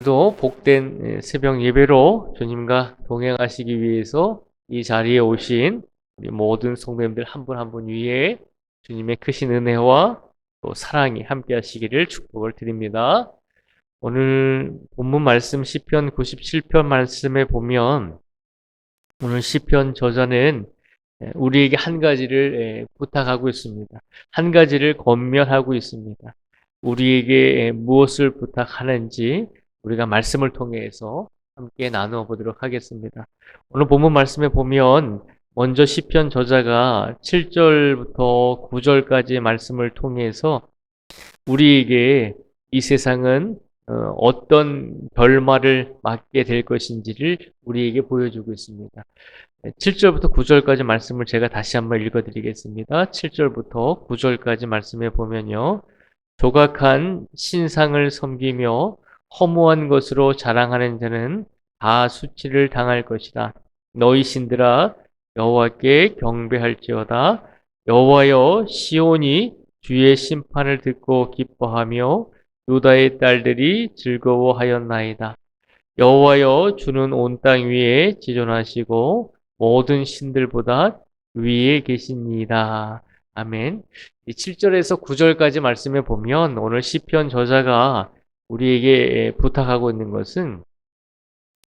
또 복된 새벽 예배로 주님과 동행하시기 위해서 이 자리에 오신 우리 모든 성도님들 한 분 한 분 위에 주님의 크신 은혜와 또 사랑이 함께 하시기를 축복을 드립니다. 오늘 본문 말씀 시편 97편 말씀에 보면 오늘 시편 저자는 우리에게 한 가지를 부탁하고 있습니다. 한 가지를 권면하고 있습니다. 우리에게 무엇을 부탁하는지 우리가 말씀을 통해서 함께 나누어 보도록 하겠습니다. 오늘 본문 말씀에 보면 먼저 시편 저자가 7절부터 9절까지의 말씀을 통해서 우리에게 이 세상은 어떤 결말을 맞게 될 것인지를 우리에게 보여주고 있습니다. 7절부터 9절까지 말씀을 제가 다시 한번 읽어드리겠습니다. 7절부터 9절까지 말씀에 보면요. 조각한 신상을 섬기며 허무한 것으로 자랑하는 자는 다 수치를 당할 것이다. 너희 신들아 여호와께 경배할지어다. 여호와여 시온이 주의 심판을 듣고 기뻐하며 유다의 딸들이 즐거워하였나이다. 여호와여 주는 온 땅 위에 지존하시고 모든 신들보다 위에 계십니다. 아멘. 이 7절에서 9절까지 말씀해 보면 오늘 시편 저자가 우리에게 부탁하고 있는 것은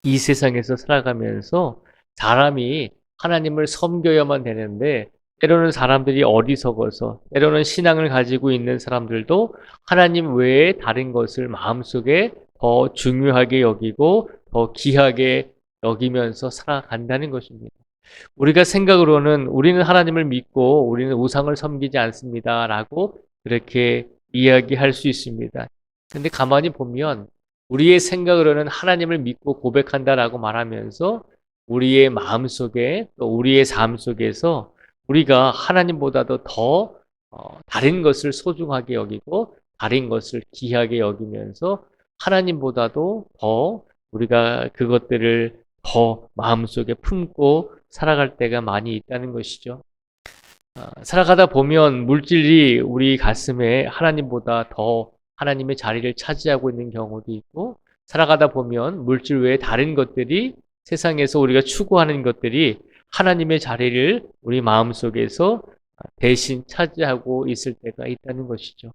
이 세상에서 살아가면서 사람이 하나님을 섬겨야만 되는데 때로는 사람들이 어리석어서 때로는 신앙을 가지고 있는 사람들도 하나님 외에 다른 것을 마음속에 더 중요하게 여기고 더 귀하게 여기면서 살아간다는 것입니다. 우리가 생각으로는 우리는 하나님을 믿고 우리는 우상을 섬기지 않습니다라고 그렇게 이야기할 수 있습니다. 근데 가만히 보면 우리의 생각으로는 하나님을 믿고 고백한다라고 말하면서 우리의 마음속에 또 우리의 삶 속에서 우리가 하나님보다도 더 다른 것을 소중하게 여기고 다른 것을 귀하게 여기면서 하나님보다도 더 우리가 그것들을 더 마음속에 품고 살아갈 때가 많이 있다는 것이죠. 살아가다 보면 물질이 우리 가슴에 하나님보다 더 하나님의 자리를 차지하고 있는 경우도 있고, 살아가다 보면 물질 외에 다른 것들이 세상에서 우리가 추구하는 것들이 하나님의 자리를 우리 마음속에서 대신 차지하고 있을 때가 있다는 것이죠.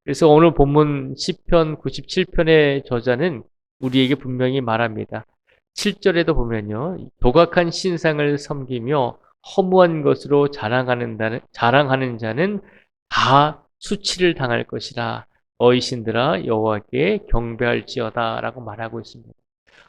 그래서 오늘 본문 시편 97편의 저자는 우리에게 분명히 말합니다. 7절에도 보면요. 도각한 신상을 섬기며 허무한 것으로 자랑하는 자는 다 수치를 당할 것이라. 너희 신들아 여호와께 경배할지어다 라고 말하고 있습니다.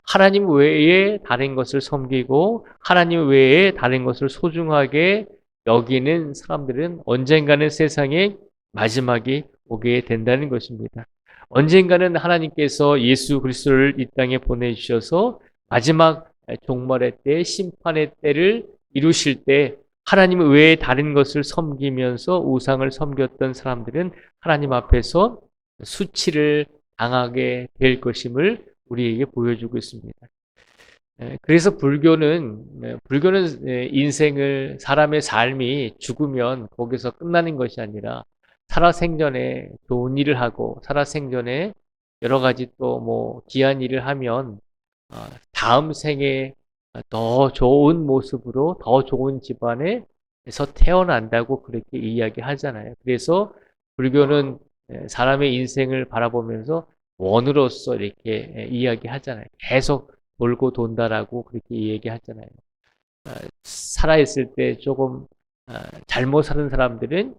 하나님 외에 다른 것을 섬기고 하나님 외에 다른 것을 소중하게 여기는 사람들은 언젠가는 세상에 마지막이 오게 된다는 것입니다. 언젠가는 하나님께서 예수 그리스도를 이 땅에 보내주셔서 마지막 종말의 때, 심판의 때를 이루실 때 하나님 외에 다른 것을 섬기면서 우상을 섬겼던 사람들은 하나님 앞에서 수치를 당하게 될 것임을 우리에게 보여주고 있습니다. 그래서 불교는 인생을 사람의 삶이 죽으면 거기서 끝나는 것이 아니라 살아생전에 좋은 일을 하고 살아생전에 여러 가지 또 뭐 귀한 일을 하면 다음 생에 더 좋은 모습으로 더 좋은 집안에서 태어난다고 그렇게 이야기하잖아요. 그래서 불교는 사람의 인생을 바라보면서 원으로서 이렇게 이야기하잖아요. 계속 돌고 돈다라고 그렇게 얘기하잖아요. 살아있을 때 조금 잘못 사는 사람들은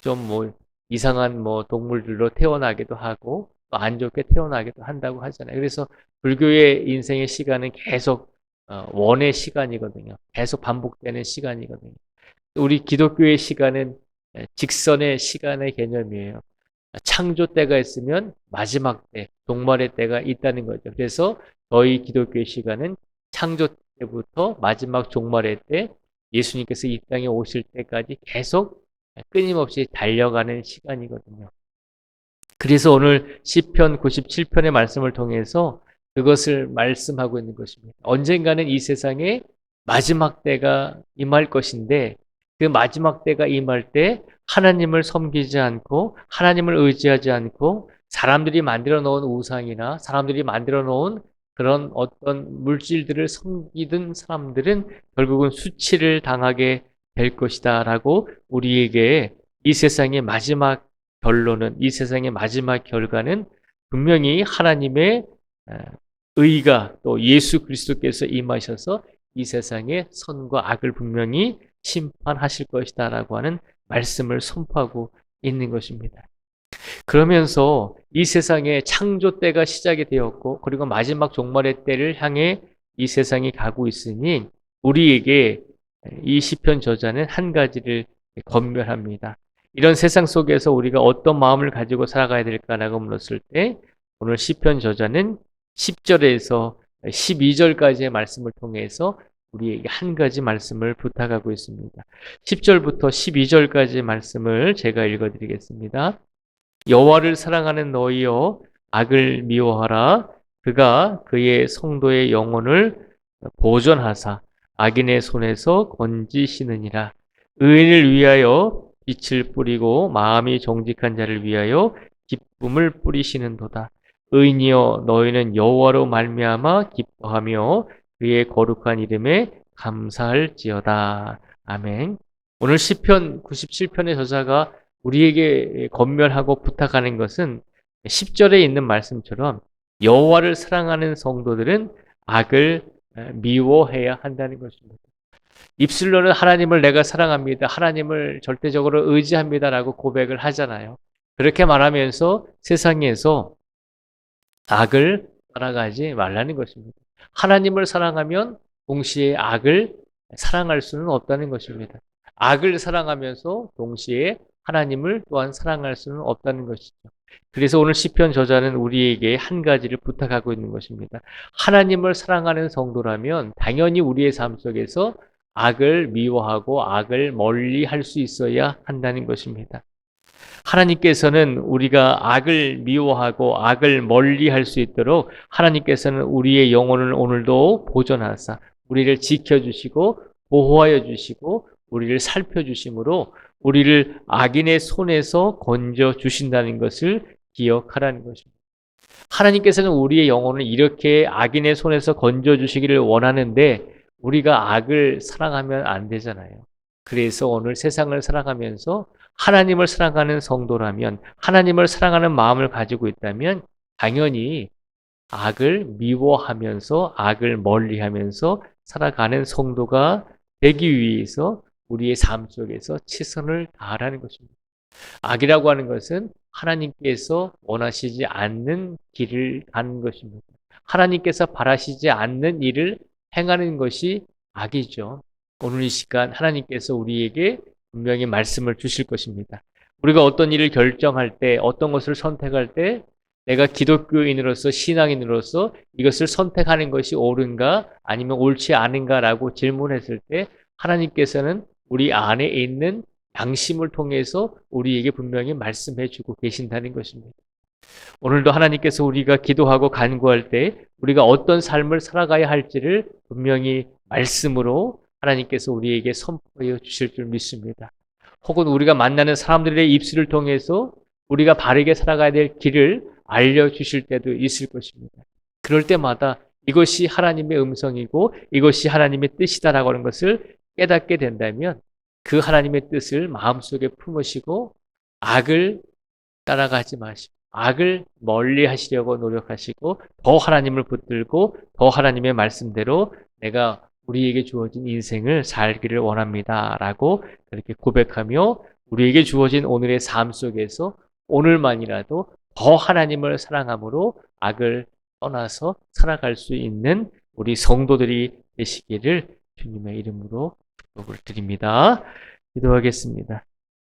좀 뭐 이상한 뭐 동물들로 태어나기도 하고 또 안 좋게 태어나기도 한다고 하잖아요. 그래서 불교의 인생의 시간은 계속 원의 시간이거든요. 계속 반복되는 시간이거든요. 우리 기독교의 시간은 직선의 시간의 개념이에요. 창조 때가 있으면 마지막 때, 종말의 때가 있다는 거죠. 그래서 저희 기독교의 시간은 창조 때부터 마지막 종말의 때, 예수님께서 이 땅에 오실 때까지 계속 끊임없이 달려가는 시간이거든요. 그래서 오늘 시편 97편의 말씀을 통해서 그것을 말씀하고 있는 것입니다. 언젠가는 이 세상에 마지막 때가 임할 것인데 그 마지막 때가 임할 때 하나님을 섬기지 않고 하나님을 의지하지 않고 사람들이 만들어 놓은 우상이나 사람들이 만들어 놓은 그런 어떤 물질들을 섬기던 사람들은 결국은 수치를 당하게 될 것이다라고 우리에게 이 세상의 마지막 결론은, 이 세상의 마지막 결과는 분명히 하나님의 의가 또 예수 그리스도께서 임하셔서 이 세상의 선과 악을 분명히 심판하실 것이다라고 하는 말씀을 선포하고 있는 것입니다. 그러면서 이 세상의 창조 때가 시작이 되었고, 그리고 마지막 종말의 때를 향해 이 세상이 가고 있으니 우리에게 이 시편 저자는 한 가지를 권면합니다. 이런 세상 속에서 우리가 어떤 마음을 가지고 살아가야 될까라고 물었을 때, 오늘 시편 저자는 10절에서 12절까지의 말씀을 통해서 우리에게 한 가지 말씀을 부탁하고 있습니다. 10절부터 12절까지의 말씀을 제가 읽어드리겠습니다. 여호와를 사랑하는 너희여, 악을 미워하라. 그가 그의 성도의 영혼을 보존하사 악인의 손에서 건지시느니라. 의인을 위하여 빛을 뿌리고 마음이 정직한 자를 위하여 기쁨을 뿌리시는도다. 의인이여, 너희는 여호와로 말미암아 기뻐하며 그의 거룩한 이름에 감사할지어다. 아멘. 오늘 시편 97편의 저자가 우리에게 권면하고 부탁하는 것은 10절에 있는 말씀처럼 여호와를 사랑하는 성도들은 악을 미워해야 한다는 것입니다. 입술로는 하나님을 내가 사랑합니다, 하나님을 절대적으로 의지합니다라고 고백을 하잖아요. 그렇게 말하면서 세상에서 악을 따라가지 말라는 것입니다. 하나님을 사랑하면 동시에 악을 사랑할 수는 없다는 것입니다. 악을 사랑하면서 동시에 하나님을 또한 사랑할 수는 없다는 것이죠. 그래서 오늘 시편 저자는 우리에게 한 가지를 부탁하고 있는 것입니다. 하나님을 사랑하는 성도라면 당연히 우리의 삶 속에서 악을 미워하고 악을 멀리 할 수 있어야 한다는 것입니다. 하나님께서는 우리가 악을 미워하고 악을 멀리 할 수 있도록 하나님께서는 우리의 영혼을 오늘도 보존하사 우리를 지켜주시고 보호하여 주시고 우리를 살펴주심으로 우리를 악인의 손에서 건져 주신다는 것을 기억하라는 것입니다. 하나님께서는 우리의 영혼을 이렇게 악인의 손에서 건져 주시기를 원하는데 우리가 악을 사랑하면 안 되잖아요. 그래서 오늘 세상을 살아가면서 하나님을 사랑하는 성도라면, 하나님을 사랑하는 마음을 가지고 있다면 당연히 악을 미워하면서 악을 멀리하면서 살아가는 성도가 되기 위해서 우리의 삶 속에서 최선을 다하라는 것입니다. 악이라고 하는 것은 하나님께서 원하시지 않는 길을 가는 것입니다. 하나님께서 바라시지 않는 일을 행하는 것이 악이죠. 오늘 이 시간 하나님께서 우리에게 분명히 말씀을 주실 것입니다. 우리가 어떤 일을 결정할 때, 어떤 것을 선택할 때 내가 기독교인으로서, 신앙인으로서 이것을 선택하는 것이 옳은가 아니면 옳지 않은가라고 질문했을 때 하나님께서는 우리 안에 있는 양심을 통해서 우리에게 분명히 말씀해 주고 계신다는 것입니다. 오늘도 하나님께서 우리가 기도하고 간구할 때 우리가 어떤 삶을 살아가야 할지를 분명히 말씀으로 하나님께서 우리에게 선포해 주실 줄 믿습니다. 혹은 우리가 만나는 사람들의 입술을 통해서 우리가 바르게 살아가야 될 길을 알려주실 때도 있을 것입니다. 그럴 때마다 이것이 하나님의 음성이고 이것이 하나님의 뜻이다라고 하는 것을 깨닫게 된다면 그 하나님의 뜻을 마음속에 품으시고 악을 따라가지 마시고 악을 멀리 하시려고 노력하시고 더 하나님을 붙들고 더 하나님의 말씀대로 내가 우리에게 주어진 인생을 살기를 원합니다 라고 그렇게 고백하며 우리에게 주어진 오늘의 삶 속에서 오늘만이라도 더 하나님을 사랑함으로 악을 떠나서 살아갈 수 있는 우리 성도들이 되시기를 주님의 이름으로 축복을 드립니다. 기도하겠습니다.